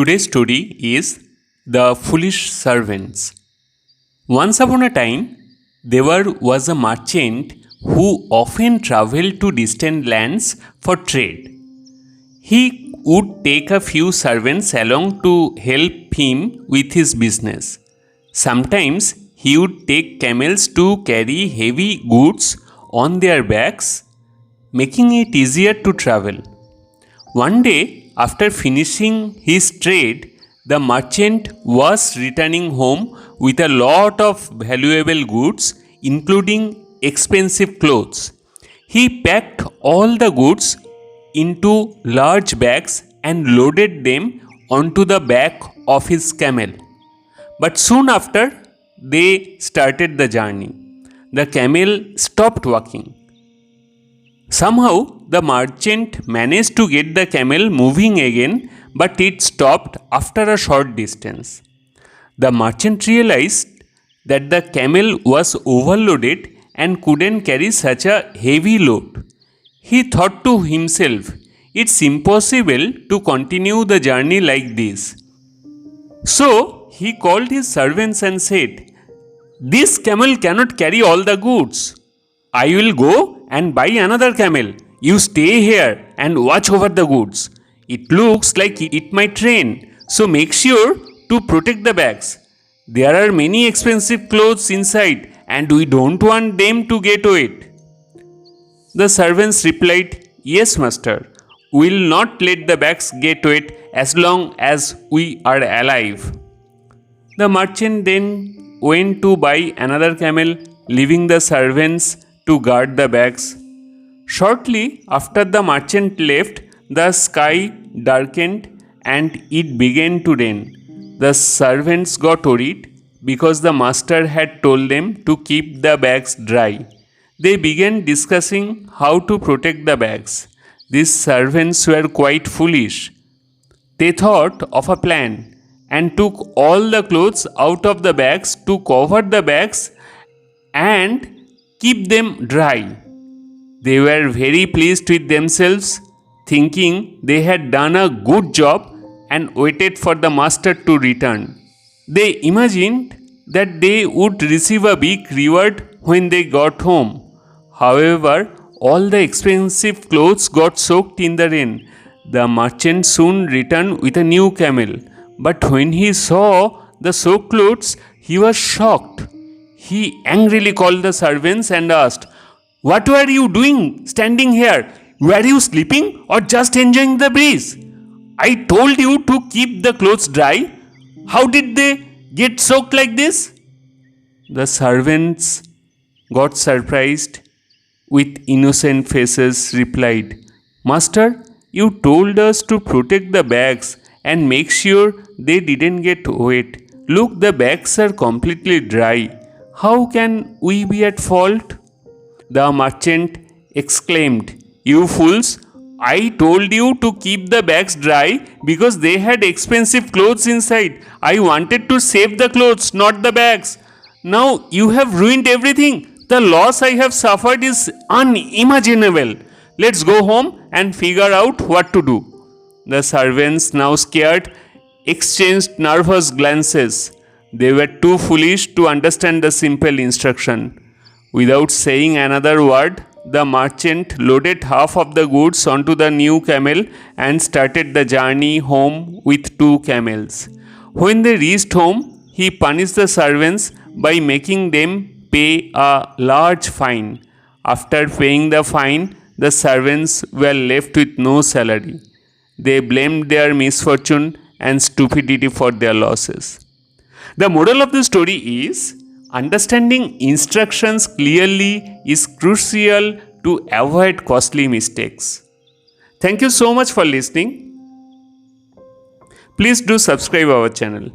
Today's story is The Foolish Servants. Once upon a time, there was a merchant who often traveled to distant lands for trade. He would take a few servants along to help him with his business. Sometimes he would take camels to carry heavy goods on their backs, making it easier to travel. One day, after finishing his trade, the merchant was returning home with a lot of valuable goods, including expensive clothes. He packed all the goods into large bags and loaded them onto the back of his camel. But soon after they started the journey, the camel stopped walking. Somehow, the merchant managed to get the camel moving again, but it stopped after a short distance. The merchant realized that the camel was overloaded and couldn't carry such a heavy load. He thought to himself, it's impossible to continue the journey like this. So, he called his servants and said, "This camel cannot carry all the goods. I will go and buy another camel. You stay here and watch over the goods. It looks like it might rain, so make sure to protect the bags. There are many expensive clothes inside and we don't want them to get wet." The servants replied, "Yes, master. We will not let the bags get wet as long as we are alive." The merchant then went to buy another camel, leaving the servants to guard the bags. Shortly after the merchant left, the sky darkened and it began to rain. The servants got worried because the master had told them to keep the bags dry. They began discussing how to protect the bags. These servants were quite foolish. They thought of a plan and took all the clothes out of the bags to cover the bags and keep them dry. They were very pleased with themselves, thinking they had done a good job, and waited for the master to return. They imagined that they would receive a big reward when they got home. However, all the expensive clothes got soaked in the rain. The merchant soon returned with a new camel, but when he saw the soaked clothes, he was shocked. He angrily called the servants and asked, "What were you doing standing here? Were you sleeping or just enjoying the breeze? I told you to keep the clothes dry. How did they get soaked like this?" The servants got surprised. With innocent faces replied, "Master, you told us to protect the bags and make sure they didn't get wet. Look, the bags are completely dry. How can we be at fault?" The merchant exclaimed, "You fools! I told you to keep the bags dry because they had expensive clothes inside. I wanted to save the clothes, not the bags. Now you have ruined everything. The loss I have suffered is unimaginable. Let's go home and figure out what to do." The servants, now scared, exchanged nervous glances. They were too foolish to understand the simple instruction. Without saying another word, the merchant loaded half of the goods onto the new camel and started the journey home with 2 camels. When they reached home, he punished the servants by making them pay a large fine. After paying the fine, the servants were left with no salary. They blamed their misfortune and stupidity for their losses. The moral of the story is, understanding instructions clearly is crucial to avoid costly mistakes. Thank you so much for listening. Please do subscribe our channel.